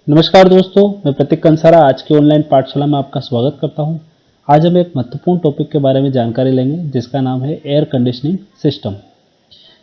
नमस्कार दोस्तों, मैं प्रतीक कंसारा आज की ऑनलाइन पाठशाला में आपका स्वागत करता हूं। आज हम एक महत्वपूर्ण टॉपिक के बारे में जानकारी लेंगे जिसका नाम है एयर कंडीशनिंग सिस्टम।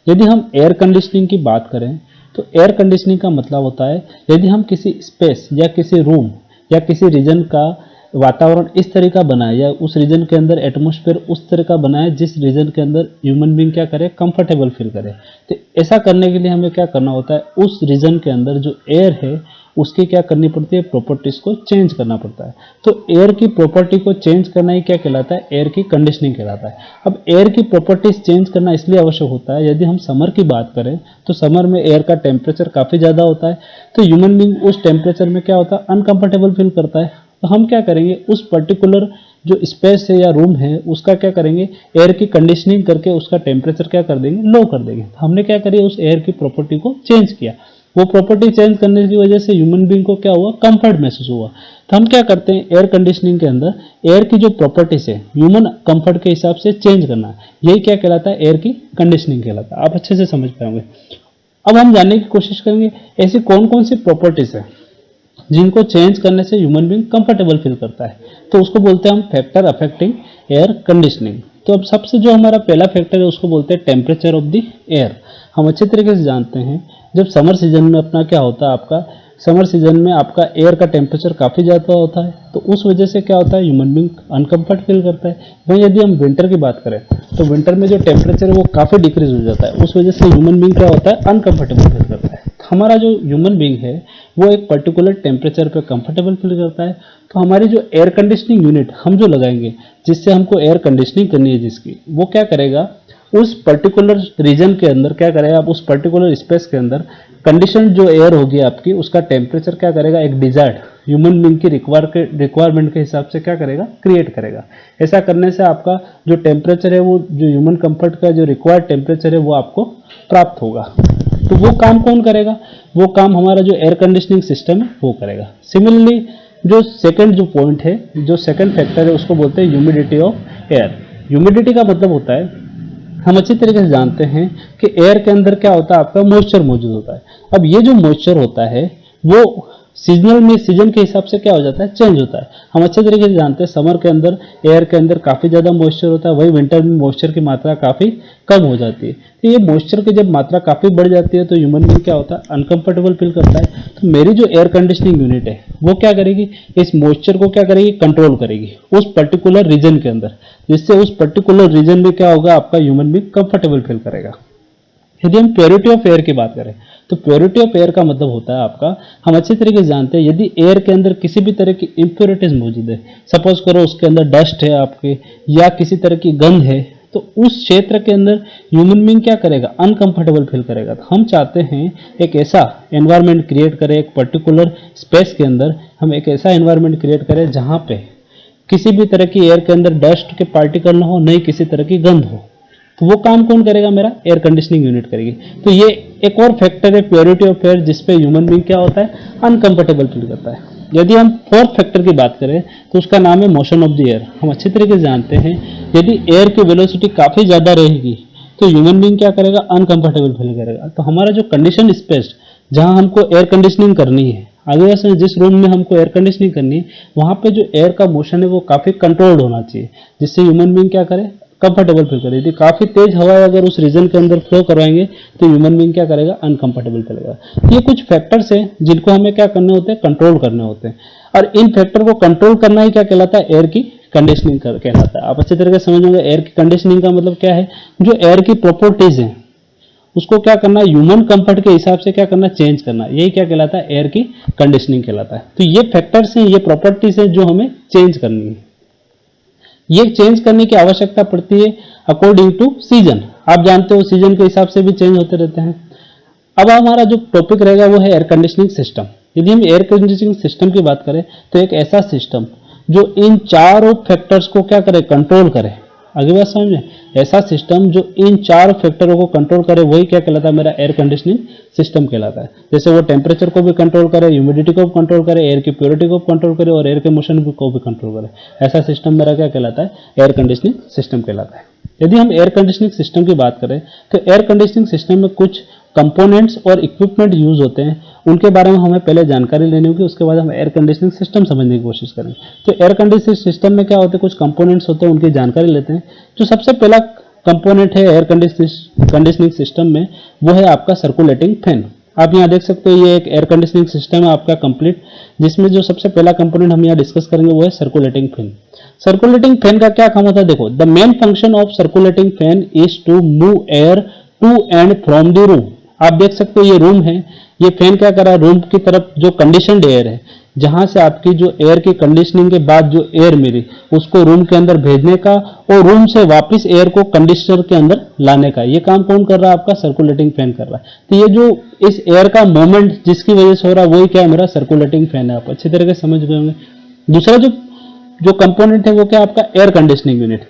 यदि हम एयर कंडीशनिंग की बात करें तो एयर कंडीशनिंग का मतलब होता है यदि हम किसी स्पेस या किसी रूम या किसी रीजन का वातावरण इस तरह का बनाए या उस रीजन के अंदर एटमॉस्फेयर उस तरह का बनाए जिस रीजन के अंदर ह्यूमन बींग क्या करे, कंफर्टेबल फील करे। तो ऐसा करने के लिए हमें क्या करना होता है, उस रीजन के अंदर जो एयर है उसकी क्या करनी पड़ती है, प्रॉपर्टीज को चेंज करना पड़ता है। तो एयर की प्रॉपर्टी को चेंज करना ही क्या कहलाता है, एयर की कंडीशनिंग कहलाता है। अब एयर की प्रॉपर्टीज चेंज करना इसलिए आवश्यक होता है, यदि हम समर की बात करें तो समर में एयर का टेम्परेचर काफी ज्यादा होता है, तो ह्यूमन बींग उस टेम्परेचर में क्या होता है, अनकंफर्टेबल फील करता है। तो हम क्या करेंगे, उस पर्टिकुलर जो स्पेस है या रूम है उसका क्या करेंगे, एयर की कंडीशनिंग करके उसका टेम्परेचर क्या कर देंगे, लो कर देंगे। तो हमने क्या करिए, उस एयर की प्रॉपर्टी को चेंज किया। वो प्रॉपर्टी चेंज करने की वजह से ह्यूमन बींग को क्या हुआ, कंफर्ट महसूस हुआ। तो हम क्या करते हैं, एयर कंडीशनिंग के अंदर एयर की जो प्रॉपर्टीज है ह्यूमन कंफर्ट के हिसाब से चेंज करना, यही क्या कहलाता है, एयर की कंडीशनिंग कहलाता है। आप अच्छे से समझ पाएंगे। अब हम जानने की कोशिश करेंगे ऐसी कौन कौन सी प्रॉपर्टीज है जिनको चेंज करने से ह्यूमन बींग कंफर्टेबल फील करता है। तो उसको बोलते हैं हम फैक्टर अफेक्टिंग एयर कंडीशनिंग। तो अब सबसे जो हमारा पहला फैक्टर है उसको बोलते हैं टेम्परेचर ऑफ द एयर। हम अच्छे तरीके से जानते हैं जब समर सीजन में अपना क्या होता है, आपका समर सीजन में आपका एयर का टेम्परेचर काफ़ी ज़्यादा होता है, तो उस वजह से क्या होता है, ह्यूमन बींग अनकंफर्ट फील करता है। वहीं यदि हम विंटर की बात करें तो विंटर में जो टेम्परेचर है वो काफ़ी डिक्रीज हो जाता है, उस वजह से ह्यूमन बींग क्या होता है, अनकंफर्टेबल फील करता है। हमारा जो ह्यूमन बींग है वो एक पर्टिकुलर टेम्परेचर पे कंफर्टेबल फील करता है। तो हमारी जो एयर कंडीशनिंग यूनिट हम जो लगाएंगे जिससे हमको एयर कंडीशनिंग करनी है जिसकी, वो क्या करेगा, उस पर्टिकुलर रीजन के अंदर क्या करेगा, आप उस पर्टिकुलर स्पेस के अंदर कंडीशन जो एयर होगी आपकी उसका टेम्परेचर क्या करेगा, एक डिजायर्ड ह्यूमन बींग की रिक्वायरमेंट के हिसाब से क्या करेगा, क्रिएट करेगा। ऐसा करने से आपका जो टेम्परेचर है वो जो ह्यूमन कंफर्ट का जो रिक्वायर्ड टेम्परेचर है वो आपको प्राप्त होगा। तो वो काम कौन करेगा, वो काम हमारा जो एयर कंडीशनिंग सिस्टम है वो करेगा। सिमिलरली जो सेकंड जो पॉइंट है, जो सेकंड फैक्टर है उसको बोलते हैं ह्यूमिडिटी ऑफ एयर। ह्यूमिडिटी का मतलब होता है, हम अच्छी तरीके से जानते हैं कि एयर के अंदर क्या होता है, आपका मॉइस्चर मौजूद होता है। अब ये जो मॉइस्चर होता है वो सीजनल में सीजन के हिसाब से क्या हो जाता है, चेंज होता है। हम अच्छे तरीके से जानते हैं समर के अंदर एयर के अंदर काफ़ी ज़्यादा मॉइस्चर होता है, वही विंटर में मॉइस्चर की मात्रा काफ़ी कम हो जाती है। तो ये मॉइस्चर की जब मात्रा काफ़ी बढ़ जाती है तो ह्यूमन बींग क्या होता है, अनकंफर्टेबल फील करता है। तो मेरी जो एयर कंडीशनिंग यूनिट है वो क्या करेगी, इस मॉइस्चर को क्या करेगी, कंट्रोल करेगी उस पर्टिकुलर रीजन के अंदर, जिससे उस पर्टिकुलर रीजन में क्या होगा, आपका ह्यूमन बींग कंफर्टेबल फील करेगा। यदि हम प्योरिटी ऑफ एयर की बात करें तो प्योरिटी ऑफ एयर का मतलब होता है आपका, हम अच्छी तरीके से जानते हैं यदि एयर के अंदर किसी भी तरह की इंप्योरिटीज मौजूद है, सपोज करो उसके अंदर डस्ट है आपके या किसी तरह की गंध है, तो उस क्षेत्र के अंदर ह्यूमन बींग क्या करेगा, अनकंफर्टेबल फील करेगा। तो हम चाहते हैं एक ऐसा एनवायरनमेंट क्रिएट करें, एक पर्टिकुलर स्पेस के अंदर हम एक ऐसा एनवायरनमेंट क्रिएट करें जहां पे किसी भी तरह की एयर के अंदर डस्ट के पार्टिकल ना हो, नहीं किसी तरह की गंध हो। तो वो काम कौन करेगा, मेरा एयर कंडीशनिंग यूनिट करेगी। तो ये एक और फैक्टर है प्योरिटी ऑफ एयर, जिसपे ह्यूमन बींग क्या होता है, अनकंफर्टेबल फील करता है। यदि हम फोर्थ फैक्टर की बात करें तो उसका नाम है मोशन ऑफ द एयर। हम अच्छे तरीके से जानते हैं यदि एयर की वेलोसिटी काफी ज्यादा रहेगी तो ह्यूमन बींग क्या करेगा, अनकंफर्टेबल फील करेगा। तो हमारा जो कंडीशन स्पेस जहां हमको एयर कंडीशनिंग करनी है, आगे से जिस रूम में हमको एयर कंडीशनिंग करनी है वहां पे जो एयर का मोशन है वो काफी कंट्रोल्ड होना चाहिए, जिससे ह्यूमन बींग क्या करे, कंफर्टेबल फील करे। यदि काफी तेज हवा अगर उस रीजन के अंदर फ्लो करवाएंगे तो ह्यूमन बींग क्या करेगा, अनकंफर्टेबल करेगा। ये कुछ फैक्टर्स हैं जिनको हमें क्या करने होते हैं, कंट्रोल करने होते हैं। और इन फैक्टर को कंट्रोल करना ही क्या कहलाता है, एयर की कंडीशनिंग कहलाता है। आप अच्छे तरीके से समझ होंगे एयर की कंडीशनिंग का मतलब क्या है, जो एयर की प्रॉपर्टीज है उसको क्या करना है, ह्यूमन कंफर्ट के हिसाब से क्या करना, चेंज करना, यही क्या कहलाता है, एयर की कंडीशनिंग कहलाता है। तो ये फैक्टर्स हैं, ये प्रॉपर्टीज हैं जो हमें चेंज करनी है। ये चेंज करने की आवश्यकता पड़ती है अकॉर्डिंग टू सीजन। आप जानते हो सीजन के हिसाब से भी चेंज होते रहते हैं। अब हमारा जो टॉपिक रहेगा वो है एयर कंडीशनिंग सिस्टम। यदि हम एयर कंडीशनिंग सिस्टम की बात करें तो एक ऐसा सिस्टम जो इन चारों फैक्टर्स को क्या करे, कंट्रोल करे। आगे बात समझ में, ऐसा सिस्टम जो इन चार फैक्टरों को कंट्रोल करे वही क्या कहलाता है, मेरा एयर कंडीशनिंग सिस्टम कहलाता है। जैसे वो टेम्परेचर को भी कंट्रोल करे, ह्यूमिडिटी को भी कंट्रोल करे, एयर की प्योरिटी को कंट्रोल करे और एयर के मोशन को भी कंट्रोल करे, ऐसा सिस्टम मेरा क्या कहलाता है, एयर कंडीशनिंग सिस्टम कहलाता है। यदि हम एयर कंडीशनिंग सिस्टम की बात करें तो एयर कंडीशनिंग सिस्टम में कुछ कंपोनेंट्स और इक्विपमेंट यूज होते हैं उनके बारे में हमें पहले जानकारी लेनी होगी, उसके बाद हम एयर कंडीशनिंग सिस्टम समझने की कोशिश करेंगे। तो एयर कंडीशनिंग सिस्टम में क्या होते हैं, कुछ कंपोनेंट्स होते हैं, उनकी जानकारी लेते हैं। जो सबसे पहला कंपोनेंट है एयर कंडीशनिंग सिस्टम में, वो है आपका सर्कुलेटिंग फैन। आप यहाँ देख सकते हो ये एक एयर कंडीशनिंग सिस्टम है आपका कंप्लीट, जिसमें जो सबसे पहला कंपोनेंट हम यहाँ डिस्कस करेंगे वो है सर्कुलेटिंग फैन। सर्कुलेटिंग फैन का क्या काम होता है, देखो, the main function of circulating fan is to move air to and from the room. आप देख सकते हो ये रूम है, ये फैन क्या कर रहा है, रूम की तरफ जो कंडीशनड एयर है, जहां से आपकी जो एयर की कंडीशनिंग के बाद जो एयर मिली उसको रूम के अंदर भेजने का और रूम से वापस एयर को कंडीशनर के अंदर लाने का, ये काम कौन कर रहा है, आपका सर्कुलेटिंग फैन कर रहा है। तो ये जो इस एयर का मूवमेंट जिसकी वजह से हो रहा है वही क्या है, मेरा सर्कुलेटिंग फैन है। आप अच्छी तरह से समझ गए होंगे। दूसरा जो कंपोनेंट है वो क्या, आपका air conditioning unit.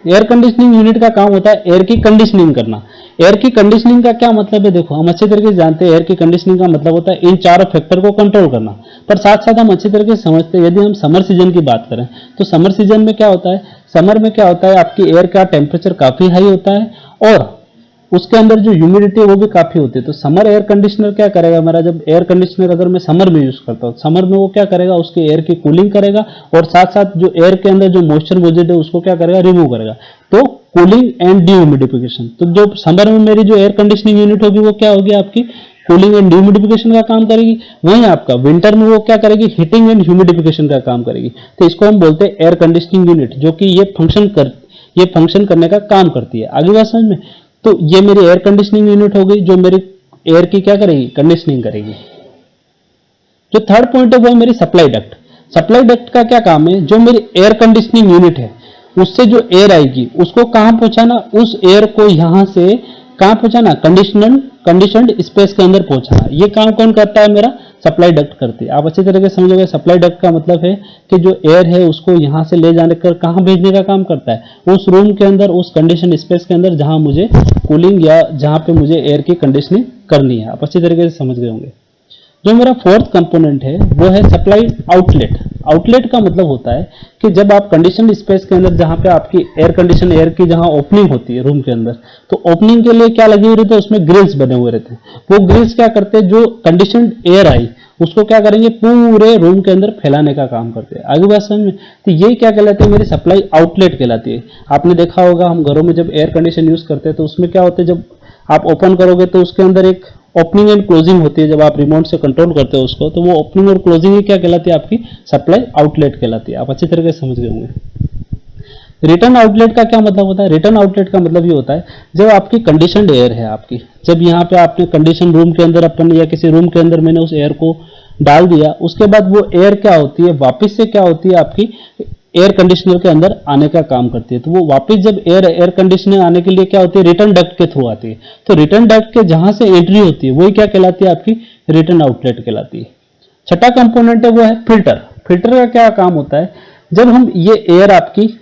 Air conditioning unit का काम होता है एयर की कंडीशनिंग करना। एयर की कंडीशनिंग का क्या मतलब है, देखो, हम अच्छी तरीके से जानते हैं एयर की कंडीशनिंग का मतलब होता है इन चारों फैक्टर को कंट्रोल करना। पर साथ साथ हम अच्छी तरीके से समझते हैं, यदि हम समर सीजन की बात करें तो समर सीजन में क्या होता है, समर में क्या होता है, आपकी एयर का टेम्परेचर काफी हाई होता है और उसके अंदर जो ह्यूमिडिटी है वो भी काफी होती है। तो समर एयर कंडीशनर क्या करेगा, हमारा जब एयर कंडीशनर अगर मैं समर में यूज करता हूँ, समर में वो क्या करेगा, उसके एयर की कूलिंग करेगा और साथ साथ जो एयर के अंदर जो मॉइस्चर मौजूद है उसको क्या करेगा, रिमूव करेगा। तो कूलिंग एंड डीह्यूमिडिफिकेशन। तो जो समर में मेरी जो एयर कंडीशनिंग यूनिट होगी वो क्या होगी, आपकी कूलिंग एंड डीह्यूमिडिफिकेशन का काम करेगी। वहीं आपका विंटर में वो क्या करेगी, हीटिंग एंड ह्यूमिडिफिकेशन का काम करेगी। तो इसको हम बोलते हैं एयर कंडीशनिंग यूनिट, जो कि ये फंक्शन करने का काम करती है। आगे बात समझ में। तो ये मेरी एयर कंडीशनिंग यूनिट हो गई जो मेरी एयर की क्या करेगी, कंडीशनिंग करेगी। जो थर्ड पॉइंट है वो है मेरी सप्लाई डक्ट। सप्लाई डक्ट का क्या काम है, जो मेरी एयर कंडीशनिंग यूनिट है उससे जो एयर आएगी उसको कहां पहुंचाना, उस एयर को यहां से कहां पहुंचाना, कंडीशनड स्पेस के अंदर पहुंचाना। ये काम कौन करता है, मेरा सप्लाई डक्ट करती है। आप अच्छी तरीके से समझोगे, सप्लाई डक्ट का मतलब है कि जो एयर है उसको यहां से ले जाने कर कहां भेजने का काम करता है, उस रूम के अंदर, उस कंडीशन स्पेस के अंदर जहां मुझे कूलिंग या जहां पे मुझे एयर की कंडीशनिंग करनी है। आप अच्छी तरीके से समझ गए होंगे। जो मेरा फोर्थ कंपोनेंट है वो है सप्लाई आउटलेट। आउटलेट का मतलब होता है कि जब आप कंडीशन स्पेस के अंदर जहां पे आपकी एयर कंडीशन एयर की जहां ओपनिंग होती है रूम के अंदर, तो ओपनिंग के लिए क्या लगे हुए रहते हैं, उसमें ग्रिल्स बने हुए रहते हैं। वो ग्रिल्स क्या करते हैं, जो कंडीशन एयर आई उसको क्या करेंगे, पूरे रूम के अंदर फैलाने का काम करते हैं। आगे बात समझ में। तो ये क्या कहलाते हैं, मेरी सप्लाई आउटलेट कहलाती है। आपने देखा होगा हम घरों में जब एयर कंडीशन यूज करते हैं तो उसमें क्या होता है, जब आप ओपन करोगे तो उसके अंदर एक ओपनिंग एंड क्लोजिंग होती है। जब आप रिमोट से कंट्रोल करते हो उसको, तो वो ओपनिंग और क्लोजिंग ही क्या कहलाती है, आपकी सप्लाई आउटलेट कहलाती है। आप अच्छी तरीके से समझ गए होंगे। रिटर्न आउटलेट का क्या मतलब होता है, रिटर्न आउटलेट का मतलब ये होता है जब आपकी कंडीशनड एयर है आपकी, जब यहाँ पे आपने कंडीशन रूम के अंदर अपन या किसी रूम के अंदर मैंने उस एयर को डाल दिया, उसके बाद वो एयर क्या होती है, वापस से क्या होती है, आपकी एयर कंडीशनर के अंदर आने का काम करती है। तो वो वापस जब एयर कंडीशनर आने के लिए क्या होती है, रिटर्न डक्ट के थ्रू आती है। तो रिटर्न डक्ट के जहां से एंट्री होती है वही क्या कहलाती है, आपकी रिटर्न आउटलेट कहलाती है। छठा कंपोनेंट है वो है फिल्टर। फिल्टर का क्या काम होता है, जब हम ये एयर आपकी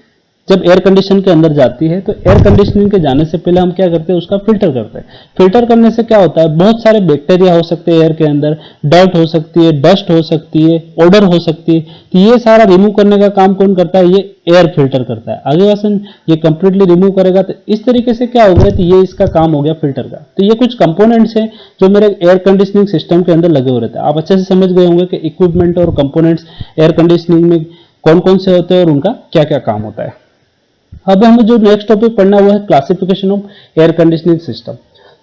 जब एयर कंडीशन के अंदर जाती है तो एयर कंडीशनिंग के जाने से पहले हम क्या करते हैं, उसका फिल्टर करते हैं। फिल्टर करने से क्या होता है, बहुत सारे बैक्टीरिया हो सकते हैं एयर के अंदर, डर्ट हो सकती है, डस्ट हो सकती है, ओडर हो सकती है। तो ये सारा रिमूव करने का काम कौन करता है, ये एयर फिल्टर करता है। आगे वसन ये कंप्लीटली रिमूव करेगा। तो इस तरीके से क्या हो गया, तो ये इसका काम हो गया फिल्टर का। तो ये कुछ कंपोनेंट्स हैं जो मेरे एयर कंडीशनिंग सिस्टम के अंदर लगे हुए रहते हैं। आप अच्छे से समझ गए होंगे कि इक्विपमेंट और कंपोनेंट्स एयर कंडीशनिंग में कौन कौन से होते हैं और उनका क्या क्या काम होता है। अब हमें जो नेक्स्ट टॉपिक पढ़ना हुआ है classification of air conditioning system.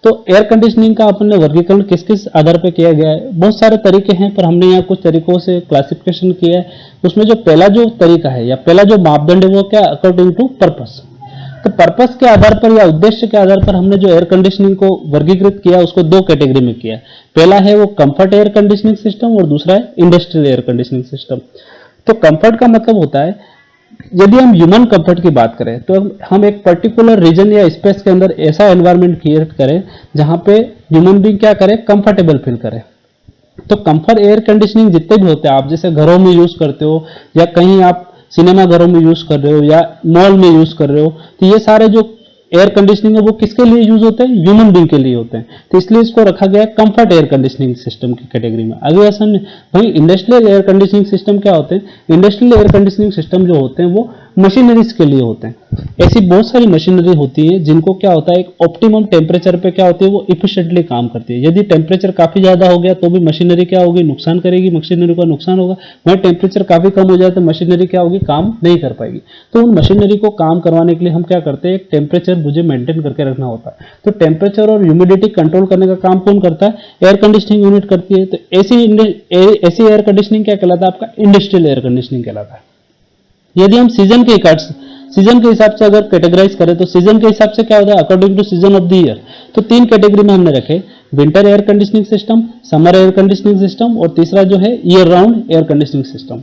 तो एयर कंडीशनिंग का अपने वर्गीकरण किस किस आधार पर किया गया है, बहुत सारे तरीके हैं, पर हमने यहाँ कुछ तरीकों से क्लासिफिकेशन किया है। उसमें जो पहला जो तरीका है या पहला जो मापदंड है वो क्या, अकॉर्डिंग टू पर्पस। तो पर्पस के आधार पर या उद्देश्य के आधार पर हमने जो एयर कंडीशनिंग को वर्गीकृत किया उसको दो कैटेगरी में किया। पहला है वो कंफर्ट एयर कंडीशनिंग सिस्टम और दूसरा है इंडस्ट्रियल एयर कंडीशनिंग सिस्टम। तो कंफर्ट का मतलब होता है, यदि हम ह्यूमन कंफर्ट की बात करें तो हम एक पर्टिकुलर रीजन या स्पेस के अंदर ऐसा एनवायरनमेंट क्रिएट करें जहां पे ह्यूमन बीइंग क्या करे, कंफर्टेबल फील करे। तो कंफर्ट एयर कंडीशनिंग जितने भी होते हैं, आप जैसे घरों में यूज करते हो या कहीं आप सिनेमा घरों में यूज कर रहे हो या मॉल में यूज कर रहे हो, तो ये सारे जो एयर कंडीशनिंग है वो किसके लिए यूज होते हैं, ह्यूमन बीइंग के लिए होते हैं। तो इसलिए इसको रखा गया है कंफर्ट एयर कंडीशनिंग सिस्टम की कैटेगरी में। आगे ऐसा भाई इंडस्ट्रियल एयर कंडीशनिंग सिस्टम क्या होते हैं, इंडस्ट्रियल एयर कंडीशनिंग सिस्टम जो होते हैं वो मशीनरीज के लिए होते हैं। ऐसी बहुत सारी मशीनरी होती है जिनको क्या होता है, एक ऑप्टिमम टेम्परेचर पे क्या होती है, वो इफिशिएंटली काम करती है। यदि टेम्परेचर काफी ज्यादा हो गया तो भी मशीनरी क्या होगी, नुकसान करेगी, मशीनरी का नुकसान होगा। वहीं टेम्परेचर काफी कम हो जाए तो मशीनरी क्या होगी, काम नहीं कर पाएगी। तो उन मशीनरी को काम करवाने के लिए हम क्या करते हैं, एक टेम्परेचर मुझे मेंटेन करके रखना होता है। तो टेम्परेचर और ह्यूमिडिटी कंट्रोल करने का काम कौन करता है, एयर कंडीशनिंग यूनिट करती है। तो ऐसी एयर कंडीशनिंग क्या कहलाता है, आपका इंडस्ट्रियल एयर कंडीशनिंग कहलाता है। यदि हम सीजन के हिसाब से अगर कैटेगराइज करें तो सीजन के हिसाब से क्या होता है, according to season of the year. तो तीन कैटेगरी में हमने रखे, winter air conditioning system, summer air conditioning system और तीसरा जो है year round air conditioning system.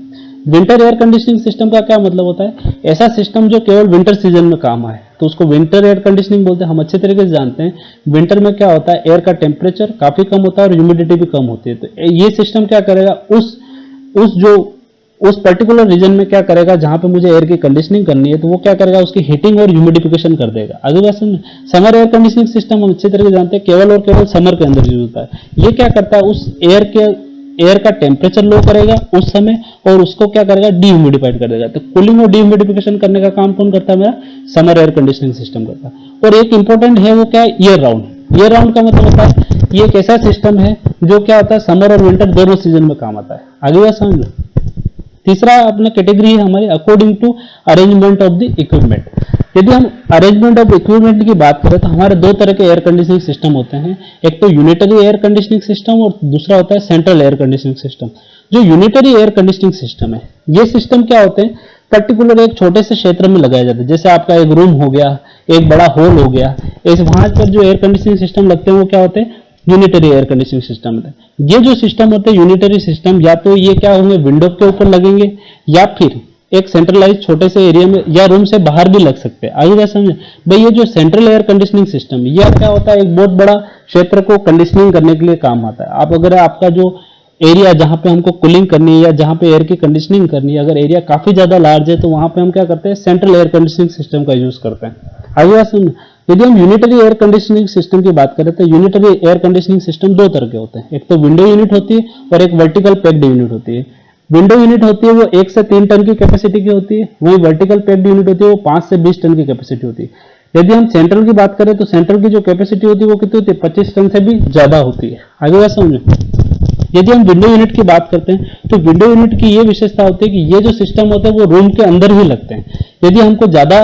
Winter air conditioning system का क्या मतलब होता है, ऐसा सिस्टम जो केवल विंटर सीजन में काम आए तो उसको विंटर एयर कंडीशनिंग बोलते हैं। हम अच्छे तरीके से जानते हैं विंटर में क्या होता है, एयर का टेम्परेचर काफी कम होता है और ह्यूमिडिटी भी कम होती है। तो ये सिस्टम क्या करेगा, उस पर्टिकुलर रीजन में क्या करेगा जहां पे मुझे एयर की कंडीशनिंग करनी है, तो वो क्या करेगा, उसकी हीटिंग और ह्यूमिडिफिकेशन कर देगा। आगे बात समझ। समर एयर कंडीशनिंग सिस्टम हम अच्छे तरीके से जानते हैं केवल और केवल समर के अंदर यूज होता है। ये क्या करता है, उस एयर का टेम्परेचर लो करेगा उस समय और उसको क्या करेगा, डीह्यूमिडिफाइड कर देगा। तो कूलिंग और डीह्यूमिडिफिकेशन करने का काम कौन करता है, मेरा समर एयर कंडीशनिंग सिस्टम करता है। और एक इंपॉर्टेंट है वो क्या है, ईयर राउंड। ईयर राउंड का मतलब होता है ये एक ऐसा सिस्टम है जो क्या होता है, समर और विंटर दोनों सीजन में काम आता है। आगे बात समझ लो। तीसरा अपना कैटेगरी है हमारी according to arrangement of the equipment. यदि हम अरेंजमेंट ऑफ इक्विपमेंट की बात करें तो हमारे दो तरह के एयर कंडीशनिंग सिस्टम होते हैं, एक तो यूनिटरी एयर कंडीशनिंग सिस्टम और दूसरा होता है सेंट्रल एयर कंडीशनिंग सिस्टम। जो यूनिटरी एयर कंडीशनिंग सिस्टम है, ये सिस्टम क्या होते हैं, पर्टिकुलर एक छोटे से क्षेत्र में लगाया जाता है। जैसे आपका एक रूम हो गया, एक बड़ा हॉल हो गया, इस वहां पर जो एयर कंडीशनिंग सिस्टम लगते हैं वो क्या होते हैं, यूनिटरी एयर कंडीशनिंग सिस्टम होता है। ये जो सिस्टम होते हैं यूनिटरी सिस्टम, या तो ये क्या होंगे, विंडो के ऊपर लगेंगे या फिर एक सेंट्रलाइज छोटे से एरिया में या रूम से बाहर भी लग सकते हैं। आगे बात समझे भाई। ये जो सेंट्रल एयर कंडीशनिंग सिस्टम ये क्या होता है, एक बहुत बड़ा क्षेत्र को कंडीशनिंग करने के लिए काम आता है। आप अगर आपका जो एरिया जहां पे हमको कूलिंग करनी है या जहां पे एयर की कंडीशनिंग करनी है, अगर एरिया काफी ज्यादा लार्ज है तो वहां पे हम क्या करते हैं, सेंट्रल एयर कंडीशनिंग सिस्टम का यूज करते हैं। आगे बात समझे। यदि हम यूनिटरी एयर कंडीशनिंग सिस्टम की बात करें तो यूनिटरी एयर कंडीशनिंग सिस्टम दो तरह के होते हैं, एक तो विंडो यूनिट होती है और एक वर्टिकल पैक्ड यूनिट होती है। विंडो यूनिट होती है वो 1 से 3 टन की कैपेसिटी की होती है, वही वर्टिकल पैक्ड यूनिट होती है वो 5 से 20 टन की कैपेसिटी होती है। यदि हम सेंट्रल की बात करें तो सेंट्रल की जो कैपेसिटी होती है वो कितनी होती है, 25 टन से भी ज्यादा होती है। आगे बात समझे। यदि हम विंडो यूनिट की बात करते हैं तो विंडो यूनिट की ये विशेषता होती है कि ये जो सिस्टम होता है वो रूम के अंदर ही लगते हैं। यदि हमको ज्यादा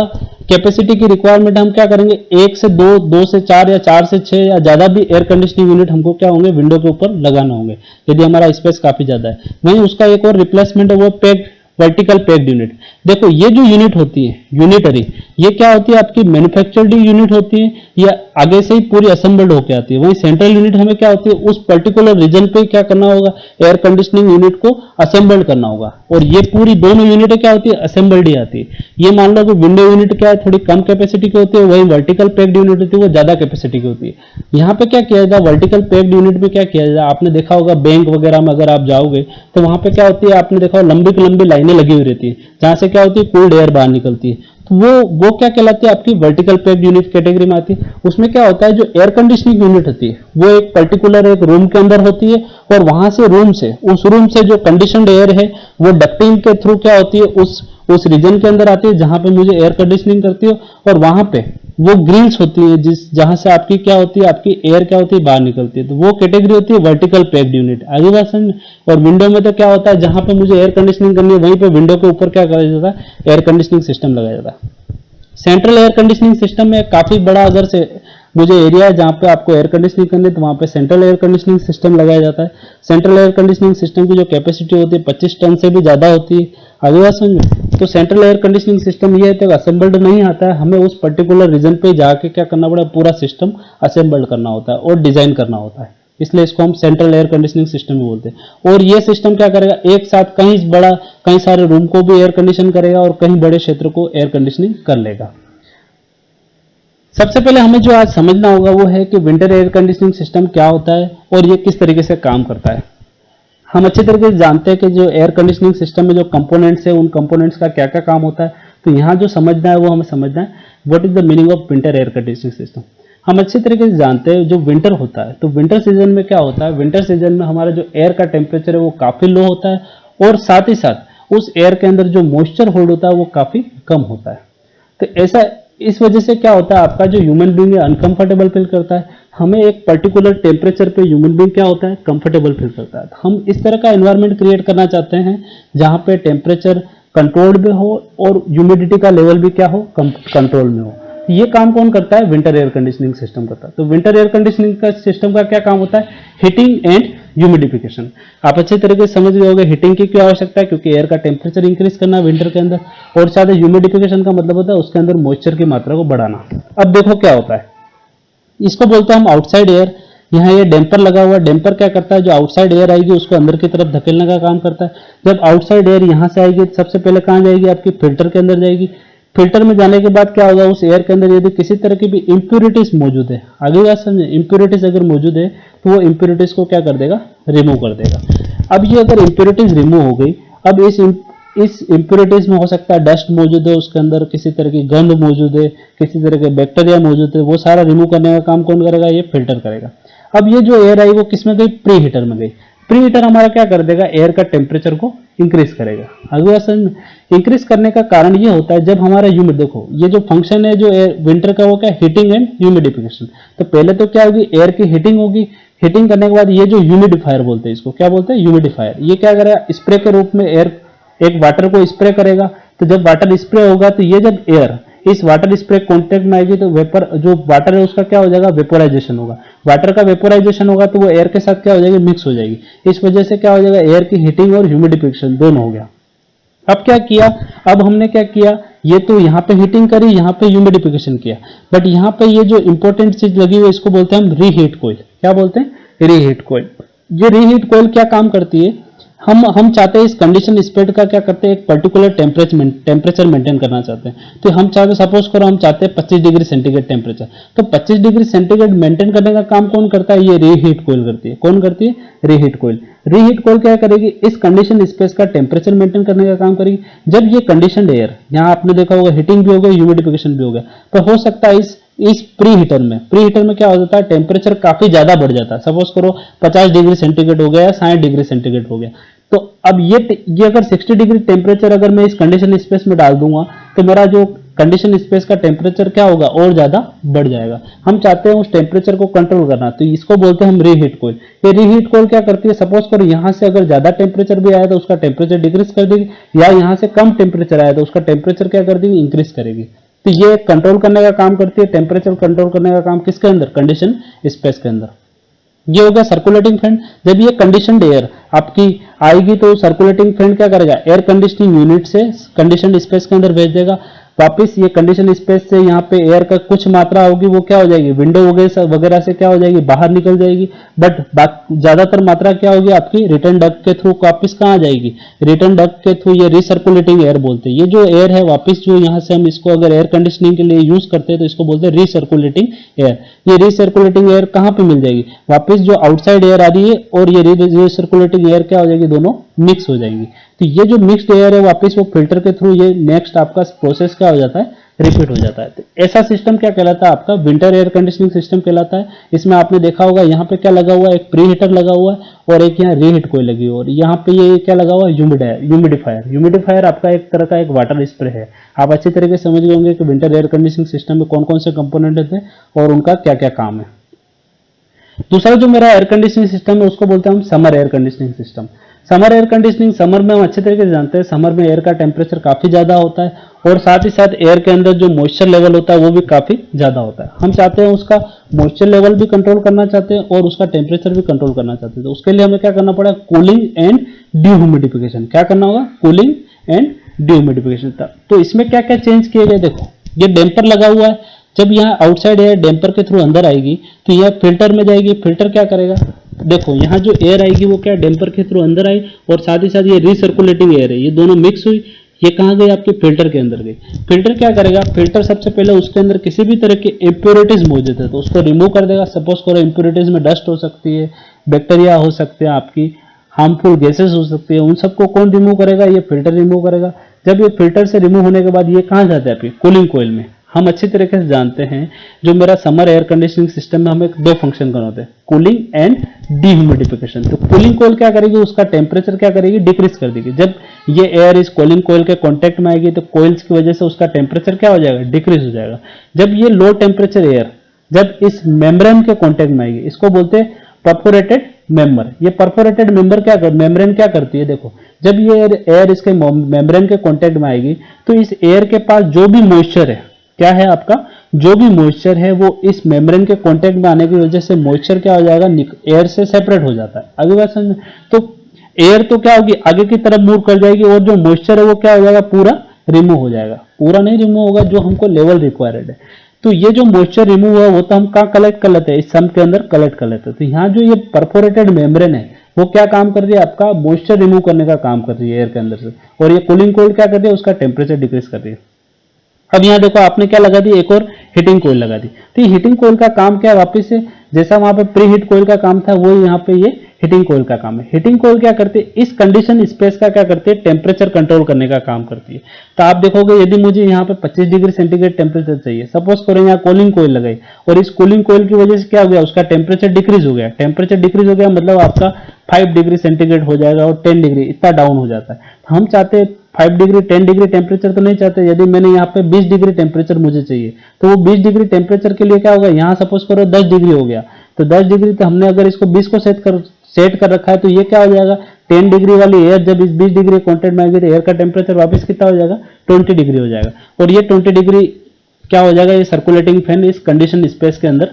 कैपेसिटी की रिक्वायरमेंट, हम क्या करेंगे, 1 से 2, 2 से 4 या 4 से 6 या ज्यादा भी एयर कंडीशनिंग यूनिट हमको क्या होंगे, विंडो के ऊपर लगाना होंगे यदि हमारा स्पेस काफी ज्यादा है। वहीं उसका एक और रिप्लेसमेंट है वो पैक्ड वर्टिकल पैक्ड यूनिट। देखो ये जो यूनिट होती है यूनिटरी, ये क्या होती है, आपकी मैन्युफैक्चर्ड यूनिट होती है या आगे से ही पूरी असेंबल्ड होकर आती है। वहीं सेंट्रल यूनिट हमें क्या होती है, उस पर्टिकुलर रीजन पे क्या करना होगा, एयर कंडीशनिंग यूनिट को असेंबल्ड करना होगा। और ये पूरी दोनों यूनिटें क्या होती है, असेंबल्ड ही आती है। ये मान लो कि विंडो यूनिट क्या है, थोड़ी कम कैपेसिटी की होती है, वही वर्टिकल पैक्ड यूनिट होती है वो ज्यादा कैपेसिटी की होती है। यहाँ पे क्या किया जाएगा, वर्टिकल पैक्ड यूनिट में क्या किया जाएगा, आपने देखा होगा बैंक वगैरह में अगर आप जाओगे तो वहां पे क्या होती है, आपने देखा लंबी लंबी लाइनें लगी हुई रहती है जहां से क्या होती है, कूल्ड एयर बाहर निकलती है। तो वो क्या कहलाती है, आपकी वर्टिकल पैक्ड यूनिट कैटेगरी में आती है। उसमें क्या होता है, जो एयर कंडीशनिंग यूनिट होती है वो एक पर्टिकुलर एक रूम के अंदर होती है और वहां से उस रूम से जो कंडीशनड एयर है वो डक्टिंग के थ्रू क्या होती है, उस रीजन के अंदर आती है जहां पे मुझे एयर कंडीशनिंग करती है। और वहां पे वो ग्रिल्स होती है जहां से आपकी क्या होती है, आपकी एयर क्या होती है, बाहर निकलती है। तो वो कैटेगरी होती है वर्टिकल पैक्ड यूनिट। आगे बात समझ। और विंडो में तो क्या होता है, जहां पे मुझे एयर कंडीशनिंग करनी है वहीं पे विंडो के ऊपर क्या कराया जाता है, एयर कंडीशनिंग सिस्टम लगाया जाता है। सेंट्रल एयर कंडीशनिंग सिस्टम में काफी बड़ा अगर से मुझे एरिया है जहां पे आपको एयर कंडीशनिंग करनी है तो वहां पे सेंट्रल एयर कंडीशनिंग सिस्टम लगाया जाता है। सेंट्रल एयर कंडीशनिंग सिस्टम की जो कैपेसिटी होती है 25 टन से भी ज्यादा होती है। आगे बात समझ में। तो सेंट्रल एयर कंडीशनिंग सिस्टम ये है तो असेंबल्ड नहीं आता है, हमें उस पर्टिकुलर रीजन पे जाके क्या करना पड़ेगा, पूरा सिस्टम असेंबल्ड करना होता है और डिजाइन करना होता है। इसलिए इसको हम सेंट्रल एयर कंडीशनिंग सिस्टम भी बोलते हैं। और ये सिस्टम क्या करेगा, एक साथ कई सारे रूम को भी एयर कंडीशन करेगा और कहीं बड़े क्षेत्र को एयर कंडीशनिंग कर लेगा। सबसे पहले हमें जो आज समझना होगा वो है कि विंटर एयर कंडीशनिंग सिस्टम क्या होता है और ये किस तरीके से काम करता है। हम अच्छे तरीके से जानते हैं कि जो एयर कंडीशनिंग सिस्टम में जो कंपोनेंट्स है उन कंपोनेंट्स का क्या क्या काम होता है। तो यहाँ जो समझना है वो हमें समझना है what is the meaning of winter air conditioning system. हम अच्छे तरीके से जानते हैं जो विंटर होता है तो विंटर सीजन में क्या होता है, विंटर सीजन में हमारा जो एयर का टेम्परेचर है वो काफी लो होता है और साथ ही साथ उस एयर के अंदर जो मॉइस्चर होल्ड होता है वो काफी कम होता है। तो ऐसा इस वजह से क्या होता है, आपका जो ह्यूमन बीइंग है अनकंफर्टेबल फील करता है। हमें एक पर्टिकुलर टेम्परेचर पे ह्यूमन बीइंग क्या होता है, कंफर्टेबल फील करता है। हम इस तरह का एनवायरनमेंट क्रिएट करना चाहते हैं जहां पे टेम्परेचर कंट्रोल्ड भी हो और ह्यूमिडिटी का लेवल भी क्या हो, कंट्रोल में हो। ये काम कौन करता है, विंटर एयर कंडीशनिंग सिस्टम करता है। तो विंटर एयर कंडीशनिंग का सिस्टम का क्या काम होता है, हीटिंग एंड ह्यूमिडिफिकेशन। आप अच्छे तरीके से समझ गए होंगे हीटिंग की क्या आवश्यकता है, क्योंकि एयर का टेम्परेचर इंक्रीज करना विंटर के अंदर, और साथ ही ह्यूमिडिफिकेशन का मतलब होता है उसके अंदर मॉइस्चर की मात्रा को बढ़ाना। अब देखो क्या होता है, इसको बोलते हैं हम आउटसाइड एयर। यहाँ ये डैम्पर लगा हुआ है, डैम्पर क्या करता है, जो आउटसाइड एयर आएगी उसको अंदर की तरफ धकेलने का काम करता है। जब आउटसाइड एयर यहाँ से आएगी सबसे पहले कहाँ जाएगी, आपकी फिल्टर के अंदर जाएगी। फिल्टर में जाने के बाद क्या होगा, उस एयर के अंदर यदि किसी तरह की भी इंप्योरिटीज मौजूद है, आगे बात समझे, इंप्योरिटीज अगर मौजूद है तो वो इंप्योरिटीज को क्या कर देगा, रिमूव कर देगा। अब ये अगर इंप्योरिटीज रिमूव हो गई, अब इस इंप्योरिटीज में हो सकता है डस्ट मौजूद है, उसके अंदर किसी तरह की गंध मौजूद है, किसी तरह के बैक्टीरिया मौजूद है, वो सारा रिमूव करने का काम कौन करेगा, ये फिल्टर करेगा। अब ये जो एयर आई वो किस में गई, प्री हीटर में गई। प्री हीटर हमारा क्या कर देगा, एयर का टेम्परेचर को इंक्रीज करेगा। अगले असल में इंक्रीज करने का कारण ये होता है, जब हमारा ह्यूमिड, देखो ये जो फंक्शन है जो विंटर का वो क्या, हीटिंग एंड ह्यूमिडिफिकेशन। तो पहले तो क्या होगी, एयर की हीटिंग होगी, हीटिंग करने के बाद ये जो ह्यूमिडिफायर बोलते हैं, इसको क्या बोलते हैं, ह्यूमिडिफायर, ये क्या करेगा, स्प्रे के रूप में एयर एक वाटर को स्प्रे करेगा। तो जब वाटर स्प्रे होगा तो ये जब एयर इस वाटर स्प्रे कॉन्टेक्ट में आएगी तो वेपर, जो वाटर है उसका क्या हो जाएगा, वेपोराइजेशन होगा। वाटर का वेपोराइजेशन होगा तो वो एयर के साथ क्या हो जाएगी, मिक्स हो जाएगी। इस वजह से क्या हो जाएगा, एयर की हीटिंग और ह्यूमिडिफिकेशन दोनों हो गया। अब क्या किया, अब हमने क्या किया, ये तो यहाँ पे हीटिंग करी, यहाँ पे ह्यूमिडिफिकेशन किया, बट यहाँ पे ये जो इंपॉर्टेंट चीज लगी हुई है इसको बोलते हैं हम रीहीट कॉइल। क्या बोलते हैं, रीहीट कॉइल। ये रीहीट कॉइल क्या काम करती है, हम चाहते हैं इस कंडीशन स्प्रेड का क्या करते हैं, एक पर्टिकुलर टेम्परेचर मेंटेन करना चाहते हैं। तो हम चाहते, सपोज करो हम चाहते हैं 25 डिग्री सेंटीग्रेड टेम्परेचर, तो 25 डिग्री सेंटीग्रेड मेंटेन करने का काम कौन करता है, ये रीहीट कॉइल करती है। कौन करती है, रीहीट कॉइल। रीहीट कॉइल क्या करेगी, इस कंडीशन स्पेस का टेम्परेचर मेंटेन करने का काम करेगी। जब ये कंडीशन एयर, यहाँ आपने देखा होगा हीटिंग भी हो गया, ह्यूमिडिफिकेशन भी हो गया, तो हो सकता है इस प्री हीटर में क्या हो जाता है, टेम्परेचर काफी ज्यादा बढ़ जाता है। सपोज करो 50 डिग्री सेंटीग्रेड हो गया या 60 डिग्री सेंटीग्रेड हो गया। तो अब ये अगर 60 डिग्री टेम्परेचर अगर मैं इस कंडीशन स्पेस में डाल दूंगा तो मेरा जो कंडीशन स्पेस का टेम्परेचर क्या होगा, और ज्यादा बढ़ जाएगा। हम चाहते हैं उस टेम्परेचर को कंट्रोल करना, तो इसको बोलते हैं हम रीहीट कॉइल। ये रीहीट कॉइल क्या करती है, सपोज करो यहाँ से अगर ज्यादा टेम्परेचर भी आया तो उसका टेम्परेचर डिक्रीज कर देगी, या यहाँ से कम टेम्परेचर आया तो उसका टेम्परेचर क्या कर देगी, इंक्रीज करेगी। तो ये कंट्रोल करने का काम करती है, टेम्परेचर कंट्रोल करने का काम किसके अंदर, कंडीशन स्पेस के अंदर। ये हो गया सर्कुलेटिंग फैन। जब ये कंडीशनड एयर आपकी आएगी तो सर्कुलेटिंग फैन क्या करेगा, एयर कंडीशनिंग यूनिट से कंडीशनड स्पेस के अंदर भेज देगा। वापस ये कंडीशन स्पेस से यहाँ पे एयर का कुछ मात्रा होगी वो क्या हो जाएगी, विंडो वगैरह से क्या हो जाएगी, बाहर निकल जाएगी। बट ज्यादातर मात्रा क्या होगी आपकी, रिटर्न डक्ट के थ्रू वापस कहाँ जाएगी, रिटर्न डक्ट के थ्रू। ये रिसर्कुलेटिंग एयर बोलते हैं। ये जो एयर है वापस जो यहाँ से हम इसको अगर एयर कंडीशनिंग के लिए यूज करते हैं तो इसको बोलते हैं रिसर्कुलेटिंग एयर। ये रिसर्कुलेटिंग एयर कहाँ पे मिल जाएगी, वापस जो आउटसाइड एयर आ रही है और ये रिसर्कुलेटिंग एयर क्या हो जाएगी, दोनों मिक्स हो जाएंगी। तो ये जो मिक्स्ड एयर है वापस वो फिल्टर के थ्रू ये नेक्स्ट आपका प्रोसेस क्या हो जाता है, रिपीट हो जाता है। तो ऐसा सिस्टम क्या कहलाता है, आपका विंटर एयर कंडीशनिंग सिस्टम कहलाता है। इसमें आपने देखा होगा यहाँ पे क्या लगा हुआ है, एक प्री हीटर लगा हुआ है और एक यहाँ रीहीट कॉइल लगी हुई है, और यहाँ पे ये क्या लगा हुआ है, ह्यूमिडिफायर। ह्यूमिडिफायर आपका एक तरह का एक वाटर स्प्रे है। आप अच्छी तरीके से समझ गए होंगे कि विंटर एयर कंडीशनिंग सिस्टम में कौन कौन से कंपोनेंट थे और उनका क्या क्या काम है। दूसरा जो मेरा एयर कंडीशनिंग सिस्टम है उसको बोलते हैं हम summer air conditioning system. Summer air conditioning, summer में हम अच्छे तरीके से जानते हैं समर में एयर का टेम्परेचर काफी ज्यादा होता है और साथ ही साथ एयर के अंदर जो मॉइस्चर लेवल होता है वो भी काफी ज्यादा होता है। हम चाहते हैं उसका मॉइस्चर लेवल भी कंट्रोल करना चाहते हैं और उसका टेम्परेचर भी कंट्रोल करना चाहते हैं। तो उसके लिए हमें क्या करना पड़ेगा, कूलिंग एंड डिह्यूमिडिफिकेशन। क्या करना होगा, कूलिंग एंड डिह्यूमिडिफिकेशन। तो इसमें क्या क्या चेंज किए गए, देखो ये डैम्पर लगा हुआ है। जब यहाँ आउटसाइड एयर डैम्पर के थ्रू अंदर आएगी तो यह फिल्टर में जाएगी। फिल्टर क्या करेगा, देखो यहाँ जो एयर आएगी वो क्या डैम्पर के थ्रू अंदर आई और साथ ही साथ ये रिसर्कुलेटिंग एयर है, ये दोनों मिक्स हुई, ये कहाँ गई, आपके फिल्टर के अंदर गई। फिल्टर क्या करेगा, फिल्टर सबसे पहले उसके अंदर किसी भी तरह के इम्प्योरिटीज मौजूद है तो उसको रिमूव कर देगा। सपोज करो इम्प्योरिटीज में डस्ट हो सकती है, बैक्टीरिया हो सकते हैं, आपकी हार्मफुल गैसेस हो सकती है, उन सबको कौन रिमूव करेगा, ये फिल्टर रिमूव करेगा। जब ये फिल्टर से रिमूव होने के बाद ये कहाँ जाता है, आपकी कूलिंग कॉइल में। हम अच्छी तरीके से जानते हैं जो मेरा समर एयर कंडीशनिंग सिस्टम में हमें दो फंक्शन करने होते हैं, कूलिंग एंड डीह्यूमिडिफिकेशन। तो कूलिंग कोयल क्या करेगी, उसका टेम्परेचर क्या करेगी, डिक्रीज कर देगी। जब ये एयर इस कूलिंग कोयल के कांटेक्ट में आएगी तो कोयल्स की वजह से उसका टेम्परेचर क्या हो जाएगा, डिक्रीज हो जाएगा। जब ये लो टेम्परेचर एयर जब इस मेम्ब्रेन के कांटेक्ट में आएगी, इसको बोलते हैं परफोरेटेड मेम्बर। ये परफोरेटेड मेम्बर मेम्ब्रेन क्या करती है, देखो जब ये एयर इसके मेम्ब्रेन के कांटेक्ट में आएगी तो इस एयर के पास जो भी मॉइस्चर है, क्या है आपका, जो भी मॉइस्चर है वो इस मेम्ब्रेन के कांटेक्ट में आने की वजह से मॉइस्चर क्या हो जाएगा, एयर से सेपरेट हो जाता है। आगे बात समझ, तो एयर तो क्या होगी, आगे की तरफ मूव कर जाएगी और जो मॉइस्चर है वो क्या हो जाएगा, पूरा रिमूव हो जाएगा। पूरा नहीं रिमूव होगा, जो हमको लेवल रिक्वायर्ड है। तो ये जो मॉइस्चर रिमूव हुआ वो तो हम कहाँ कलेक्ट कर लेते हैं, इस सम के अंदर कलेक्ट कर लेते हैं। तो यहाँ जो ये परफोरेटेड मेम्ब्रेन है वो क्या काम कर रही है, आपका मॉइस्चर रिमूव करने का काम कर रही है एयर के अंदर से। और ये कूलिंग कोयल क्या कर रही है, उसका टेम्परेचर डिक्रीज कर रही है। अब यहाँ देखो आपने क्या लगा दी, एक और हीटिंग कोयल लगा दी। तो ये हीटिंग कोयल का काम क्या है, वापस से जैसा वहां पे प्री हीट कोयल का काम था वो यहाँ पे ये हीटिंग कोयल का काम है। हीटिंग कोयल क्या करती है, इस कंडीशन स्पेस का क्या करती है, टेम्परेचर कंट्रोल करने का काम करती है। तो आप देखोगे यदि मुझे यहाँ पे 25 डिग्री सेंटीग्रेड टेम्परेचर चाहिए, सपोज करें यहाँ कूलिंग कोयल लगाई और इस कूलिंग कोयल की वजह से क्या हो गया, उसका टेम्परेचर डिक्रीज हो गया। टेम्परेचर डिक्रीज हो गया मतलब आपका 5 डिग्री सेंटीग्रेड हो जाएगा और 10 डिग्री इतना डाउन हो जाता है। हम चाहते हैं 5 डिग्री 10 डिग्री टेम्परेचर तो नहीं चाहते। यदि मैंने यहाँ पे 20 डिग्री टेम्परेचर मुझे चाहिए तो वो 20 डिग्री टेम्परेचर के लिए क्या होगा, यहाँ सपोज करो 10 डिग्री हो गया तो 10 डिग्री तो हमने अगर इसको 20 को सेट कर रखा है तो ये क्या हो जाएगा, 10 डिग्री वाली एयर जब इस 20 डिग्री कांटेक्ट में आएगी तो एयर का टेम्परेचर वापस कितना हो जाएगा, 20 डिग्री हो जाएगा। और ये 20 डिग्री क्या हो जाएगा, ये सर्कुलेटिंग फैन इस कंडीशन स्पेस के अंदर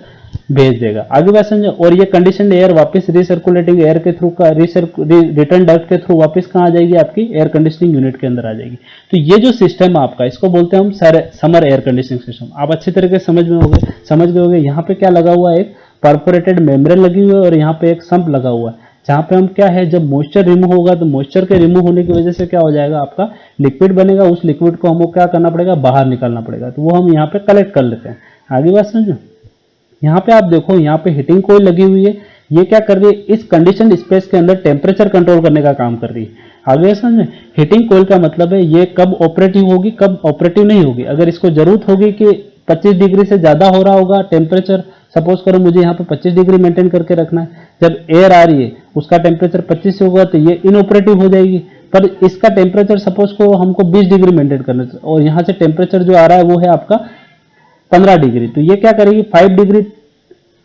भेज देगा। आगे बात समझो। और ये कंडीशन एयर वापस रिसर्कुलेटिंग एयर के थ्रू का रिटर्न डक्ट के थ्रू वापस कहाँ आ जाएगी, आपकी एयर कंडीशनिंग यूनिट के अंदर आ जाएगी। तो ये जो सिस्टम है आपका, इसको बोलते हैं हम समर एयर कंडीशनिंग सिस्टम। आप अच्छी तरीके से समझ गए होंगे। यहाँ पे क्या लगा हुआ है, एक परफोरेटेड मेम्ब्रेन लगी हुई है और यहाँ पे एक सम्प लगा हुआ है, जहाँ पे हम क्या है, जब मॉइस्चर रिमूव होगा तो मॉइस्चर के रिमूव होने की वजह से क्या हो जाएगा, आपका लिक्विड बनेगा। उस लिक्विड को हमको क्या करना पड़ेगा, बाहर निकालना पड़ेगा। तो वो हम यहाँ पे कलेक्ट कर लेते हैं। आगे बात समझो। यहाँ पे आप देखो, यहाँ पे हीटिंग कोयल लगी हुई है। ये क्या कर रही है, इस कंडीशन स्पेस के अंदर टेम्परेचर कंट्रोल करने का काम कर रही है। आगे समझे। हीटिंग कोयल का मतलब है ये कब ऑपरेटिव होगी, कब ऑपरेटिव नहीं होगी। अगर इसको जरूरत होगी कि 25 डिग्री से ज्यादा हो रहा होगा टेम्परेचर, सपोज करो मुझे यहाँ पे 25 डिग्री मेंटेन करके रखना है, जब एयर आ रही है उसका टेम्परेचर 25 से होगा तो ये इनऑपरेटिव हो जाएगी। पर इसका टेम्परेचर सपोज को हमको 20 डिग्री मेंटेन करना है और यहाँ से टेम्परेचर जो आ रहा है वो है आपका 15 डिग्री। तो ये क्या करेगी, 5 डिग्री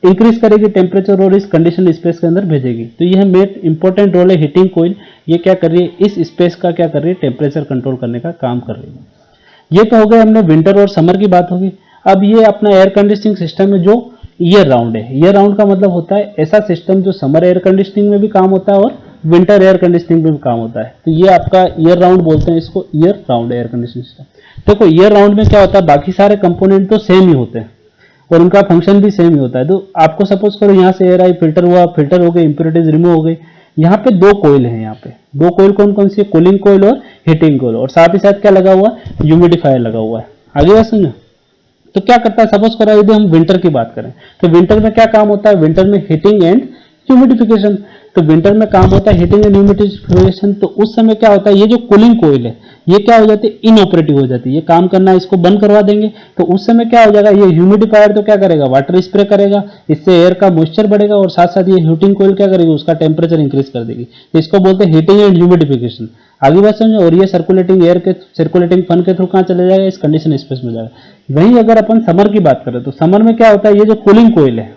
इंक्रीज करेगी टेम्परेचर और इस कंडीशन स्पेस के अंदर भेजेगी। तो यह मेन इंपॉर्टेंट रोल है हीटिंग कोयल। ये क्या कर रही है, इस स्पेस का क्या कर रही है, टेम्परेचर कंट्रोल करने का काम कर रही है। ये तो हो गया, हमने विंटर और समर की बात होगी। अब ये अपना एयर कंडीशनिंग सिस्टम है जो ईयर राउंड है। ईयर राउंड का मतलब होता है ऐसा सिस्टम जो समर एयर कंडीशनिंग में भी काम होता है और विंटर एयर कंडीशनिंग में भी काम होता है। तो ये आपका ईयर राउंड बोलते हैं इसको, year round air conditioning system. देखो ईयर राउंड में क्या होता है, बाकी सारे कंपोनेंट तो सेम ही होते हैं और उनका फंक्शन भी सेम ही होता है। तो आपको सपोज करो यहाँ से एयर आई, फिल्टर हुआ, फिल्टर हो गए, इंप्योरिटीज रिमूव हो गई। यहाँ पे दो कोयल है, यहाँ पे दो कोयल कौन कौन सी है, कूलिंग कोयल और हीटिंग कोयल। और साथ ही साथ क्या लगा हुआ है, ह्यूमिडिफायर लगा हुआ है। आगे बात समझो। तो क्या करता है, सपोज करो यदि हम विंटर की बात करें तो विंटर में क्या काम होता है, विंटर में हीटिंग एंड ह्यूमिडिफिकेशन। तो विंटर में काम होता है हीटिंग एंड ह्यूमिडिफिकेशन। तो उस समय क्या होता है, ये जो कूलिंग कोयल है ये क्या हो जाती है, इनऑपरेटिव हो जाती है। ये काम करना इसको बंद करवा देंगे। तो उस समय क्या हो जाएगा, ये ह्यूमिडिफायर तो क्या करेगा, वाटर स्प्रे करेगा, इससे एयर का मॉइस्चर बढ़ेगा और साथ साथ ये हीटिंग कोयल क्या करेगी, उसका टेम्परेचर इंक्रीज कर देगी। तो इसको बोलते हैं हीटिंग एंड ह्यूमिडिफिकेशन। आगे बात समझो। और ये सर्कुलेटिंग एयर के सर्कुलेटिंग फन के थ्रू कहाँ चले जाएगा, इस कंडीशन स्पेस में जाएगा। वहीं अगर अपन समर की बात करें तो समर में क्या होता है, ये जो कूलिंग कोयल है,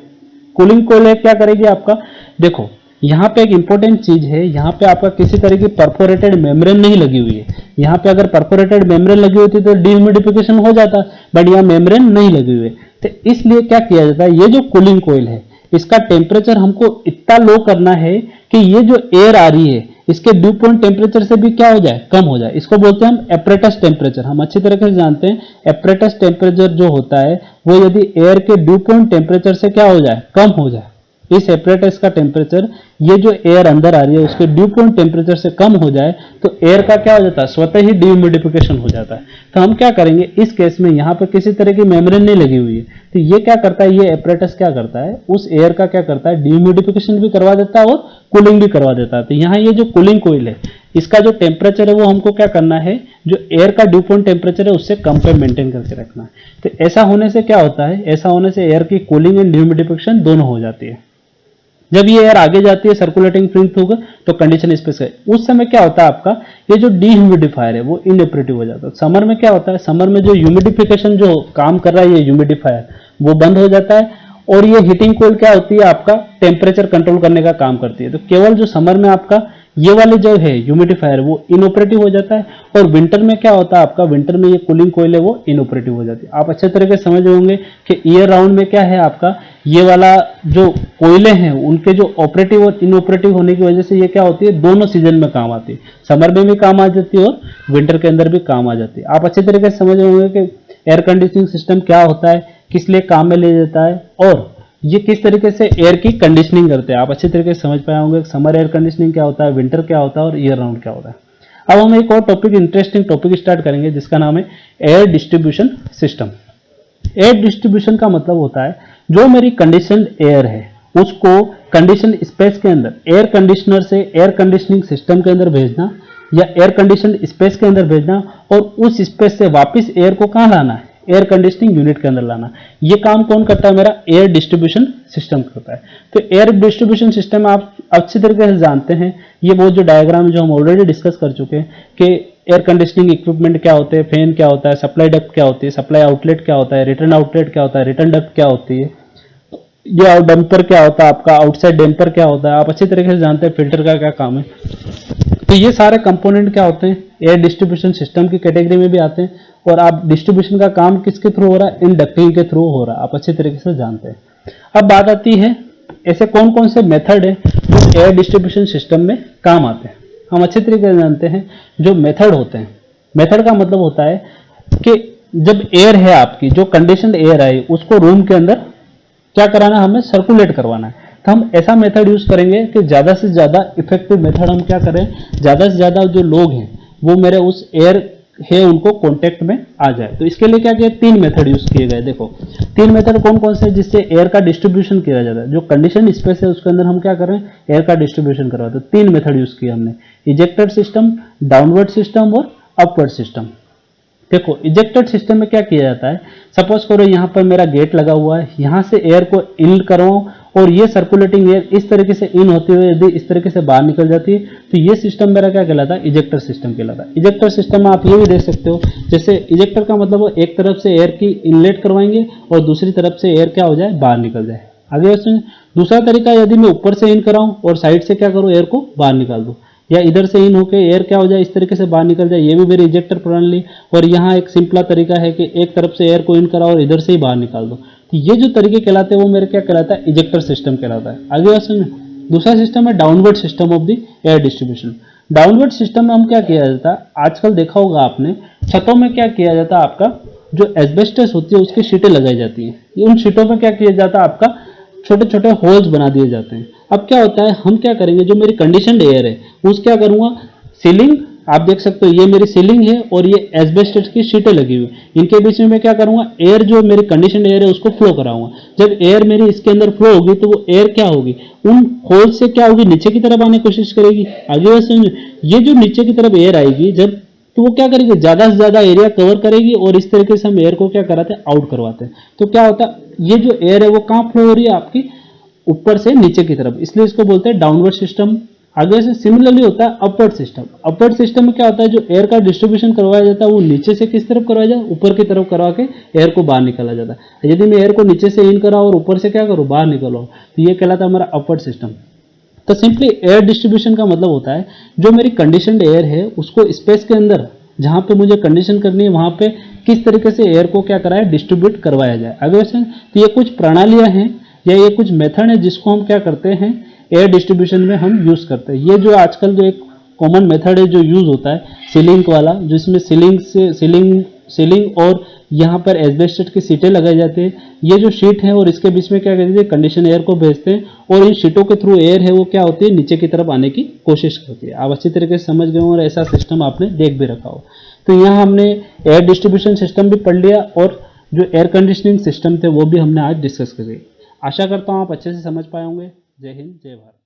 कूलिंग कोयल क्या करेगी आपका, देखो यहाँ पे एक इंपॉर्टेंट चीज है, यहाँ पे आपका किसी तरह की परफोरेटेड मेम्ब्रेन नहीं लगी हुई है। यहाँ पे अगर परफोरेटेड मेम्ब्रेन लगी होती तो डीह्यूमिडिफिकेशन हो जाता, बट यहाँ मेम्ब्रेन नहीं लगी हुई है। तो इसलिए क्या किया जाता है, ये जो कूलिंग कोयल है इसका टेम्परेचर हमको इतना लो करना है कि ये जो एयर आ रही है इसके ड्यू पॉइंट टेम्परेचर से भी क्या हो जाए, कम हो जाए। इसको बोलते हैं हम एपरेटस टेम्परेचर। हम अच्छी तरीके से जानते हैं एपरेटस टेम्परेचर जो होता है वो यदि एयर के ड्यू पॉइंट टेम्परेचर से क्या हो जाए, कम हो जाए। इस एपरेटस का टेम्परेचर, ये जो एयर अंदर आ रही है उसके ड्यू पॉइंट टेम्परेचर से कम हो जाए तो एयर का क्या हो जाता है, स्वतः ही डीह्यूमिडिफिकेशन हो जाता है। तो हम क्या करेंगे, इस केस में यहाँ पर किसी तरह की मेम्ब्रेन नहीं लगी हुई है तो ये क्या करता है, ये एपरेटस क्या करता है, उस एयर का क्या करता है, डीह्यूमिडिफिकेशन भी करवा देता है और कूलिंग भी करवा देता है। तो यहाँ ये जो कूलिंग कोयल है इसका जो टेम्परेचर है वो हमको क्या करना है, जो एयर का ड्यू पॉइंट टेम्परेचर है उससे कम पे मेंटेन करके रखना है। तो ऐसा होने से क्या होता है, ऐसा होने से एयर की कूलिंग एंड ह्यूमिडिफिकेशन दोनों हो जाती है। जब ये एयर आगे जाती है सर्कुलेटिंग फ्लूइड थ्रू तो कंडीशन स्पेस है, उस समय क्या होता है आपका ये जो डीह्यूमिडिफायर है वो इनऑपरेटिव हो जाता है। समर में क्या होता है, समर में जो ह्यूमिडिफिकेशन जो काम कर रहा है ये ह्यूमिडिफायर वो बंद हो जाता है, और ये हीटिंग कोयल क्या होती है आपका टेम्परेचर कंट्रोल करने का काम करती है। तो केवल जो समर में आपका ये वाले जो है ह्यूमिडिफायर वो इनऑपरेटिव हो जाता है, और विंटर में क्या होता है आपका, विंटर में ये कूलिंग कोयल है वो इनऑपरेटिव हो जाती है। आप अच्छे तरीके से समझ होंगे कि ईयर राउंड में क्या है आपका, ये वाला जो कोयले हैं उनके जो ऑपरेटिव और इनऑपरेटिव होने की वजह से ये क्या होती है, दोनों सीजन में काम आती है, समर में भी काम आ जाती है और विंटर के अंदर भी काम आ जाती है। आप अच्छे तरीके से समझ होंगे कि एयर कंडीशनिंग सिस्टम क्या होता है, किस लिए काम में ले जाता है, और ये किस तरीके से एयर की कंडीशनिंग करते हैं। आप अच्छे तरीके से समझ पाए होंगे समर एयर कंडीशनिंग क्या होता है, विंटर क्या होता है और ईयर राउंड क्या होता है। अब हम एक और टॉपिक, इंटरेस्टिंग टॉपिक स्टार्ट करेंगे जिसका नाम है air distribution system. Air distribution का मतलब होता है जो मेरी कंडीशनड एयर है उसको कंडीशन स्पेस के अंदर एयर कंडीशनर से एयर कंडीशनिंग सिस्टम के अंदर भेजना, या एयर कंडीशन स्पेस के अंदर भेजना, और उस स्पेस से वापस एयर को कहां लाना है, एयर कंडीशनिंग यूनिट के अंदर लाना। ये काम कौन करता है, मेरा एयर डिस्ट्रीब्यूशन सिस्टम करता है। तो एयर डिस्ट्रीब्यूशन सिस्टम आप अच्छी तरीके से जानते हैं, ये वो जो डायग्राम जो हम ऑलरेडी डिस्कस कर चुके हैं कि एयर कंडीशनिंग इक्विपमेंट क्या होते हैं, फैन क्या होता है, सप्लाई डक्ट क्या होती है, सप्लाई आउटलेट क्या होता है, रिटर्न आउटलेट क्या होता है, रिटर्न डक्ट क्या होती है, ये डंपर क्या होता है आपका, आउटसाइड डैम्पर क्या होता है, आप अच्छी तरीके से जानते हैं फिल्टर का क्या काम है। तो ये सारे कंपोनेंट क्या होते हैं, एयर डिस्ट्रीब्यूशन सिस्टम की कैटेगरी में भी आते हैं, और आप डिस्ट्रीब्यूशन का काम किसके थ्रू हो रहा है, इन डक्टिंग के थ्रू हो रहा है, आप अच्छी तरीके से जानते हैं। अब बात आती है ऐसे कौन कौन से मेथड है जो एयर डिस्ट्रीब्यूशन सिस्टम में काम आते हैं। हम अच्छी तरीके से जानते हैं जो मेथड होते हैं। मेथड का मतलब होता है कि जब एयर है आपकी जो कंडीशनड एयर आई उसको रूम के अंदर क्या कराना है, हमें सर्कुलेट करवाना है। तो हम ऐसा मेथड यूज करेंगे कि ज्यादा से ज्यादा इफेक्टिव मेथड हम क्या करें, ज्यादा से ज्यादा जो लोग हैं वो मेरे उस एयर है उनको कांटेक्ट में आ जाए। तो इसके लिए क्या किया, 3 मेथड यूज किए गए। देखो 3 मेथड कौन कौन से जिससे एयर का डिस्ट्रीब्यूशन किया जाता है, जो कंडीशन स्पेस है उसके अंदर हम क्या कर रहे हैं, एयर का डिस्ट्रीब्यूशन करवाते हैं। 3 मेथड यूज किया हमने, इजेक्टेड सिस्टम, डाउनवर्ड सिस्टम और अपवर्ड सिस्टम। देखो इजेक्टेड सिस्टम में क्या किया जाता है, सपोज करो यहाँ पर मेरा गेट लगा हुआ है, यहाँ से एयर को इन करवाऊं और ये सर्कुलेटिंग एयर इस तरीके से इन होती हुई यदि इस तरीके से बाहर निकल जाती है तो ये सिस्टम मेरा क्या कहलाता है, इजेक्टर सिस्टम कहलाता है। इजेक्टर सिस्टम में आप ये भी देख सकते हो, जैसे इजेक्टर का मतलब वो एक तरफ से एयर की इनलेट करवाएंगे और दूसरी तरफ से एयर क्या हो जाए, बाहर निकल जाए। आगे दूसरा तरीका, यदि मैं ऊपर से इन कराऊं और साइड से क्या करूं, एयर को बाहर निकाल दूं, या इधर से इन होके एयर क्या हो जाए इस तरीके से बाहर निकल जाए, ये भी मेरी इजेक्टर प्रणाली। और यहाँ एक सिंपला तरीका है कि एक तरफ से एयर को इन कराओ और इधर से ही बाहर निकाल दो। तो ये जो तरीके कहलाते हैं वो मेरे क्या कहलाता है, इजेक्टर सिस्टम कहलाता है। आगे बात समझ। दूसरा सिस्टम है downward system of the air distribution. Downward system में हम क्या किया जाता है, आजकल देखा होगा आपने छतों में क्या किया जाता है, आपका जो एस्बेस्टस होती है उसकी शीटें लगाई जाती है। उन शीटों में क्या किया जाता है, आपका छोटे छोटे होल्स बना दिए जाते हैं। अब क्या होता है, हम क्या करेंगे, जो मेरी कंडीशनड एयर है उस क्या करूंगा, सीलिंग आप देख सकते हो ये मेरी सीलिंग है और ये एस्बेस्टस की शीटें लगी हुई, इनके बीच में मैं क्या करूंगा, एयर जो मेरी कंडीशनड एयर है उसको फ्लो कराऊंगा। जब एयर मेरी इसके अंदर फ्लो होगी तो वो एयर क्या होगी, उन होल से क्या होगी, नीचे की तरफ आने की कोशिश करेगी। आगे बात समझो, ये जो नीचे की तरफ एयर आएगी जब, तो वो क्या करेगी, ज्यादा से ज्यादा एरिया कवर करेगी और इस तरीके से हम एयर को क्या कराते हैं, आउट करवाते हैं। तो क्या होता है, ये जो एयर है वो कहां फ्लो हो रही है, आपकी ऊपर से नीचे की तरफ, इसलिए इसको बोलते हैं डाउनवर्ड सिस्टम। आगे से सिमिलरली होता है अपवर्ड सिस्टम। अपवर्ड सिस्टम में क्या होता है, जो एयर का डिस्ट्रीब्यूशन करवाया जाता है वो नीचे से किस तरफ करवाया जाए, ऊपर की तरफ करवा के एयर को बाहर निकाला जाता है। यदि मैं एयर को नीचे से इन कराऊं और ऊपर से क्या करूं, बाहर निकालो, तो ये कहलाता है हमारा अपवर्ड सिस्टम। तो सिंपली एयर डिस्ट्रीब्यूशन का मतलब होता है जो मेरी कंडीशनड एयर है उसको स्पेस के अंदर जहां पे मुझे कंडीशन करनी है वहां पे किस तरीके से एयर को क्या कराया, डिस्ट्रीब्यूट करवाया जाए। आगे तो ये कुछ प्रणालियां हैं या ये कुछ मेथड है जिसको हम क्या करते हैं, एयर डिस्ट्रीब्यूशन में हम यूज करते हैं। ये जो आजकल जो एक कॉमन मेथड है जो यूज होता है सीलिंग वाला, जिसमें सीलिंग और यहाँ पर एस्बेस्टस की सीटें लगाई जाती है। ये जो शीट है और इसके बीच में क्या कहते हैं, कंडीशन एयर को भेजते हैं और इन शीटों के थ्रू एयर है वो क्या होती है, नीचे की तरफ आने की कोशिश करती है। आप अच्छी तरीके से समझ गए हो और ऐसा सिस्टम आपने देख भी रखा हो। तो यहाँ हमने एयर डिस्ट्रीब्यूशन सिस्टम भी पढ़ लिया और जो एयर कंडीशनिंग सिस्टम थे वो भी हमने आज डिस्कस कर लिया। आशा करता हूँ आप अच्छे से समझ पाए होंगे। जय हिंद, जय भारत।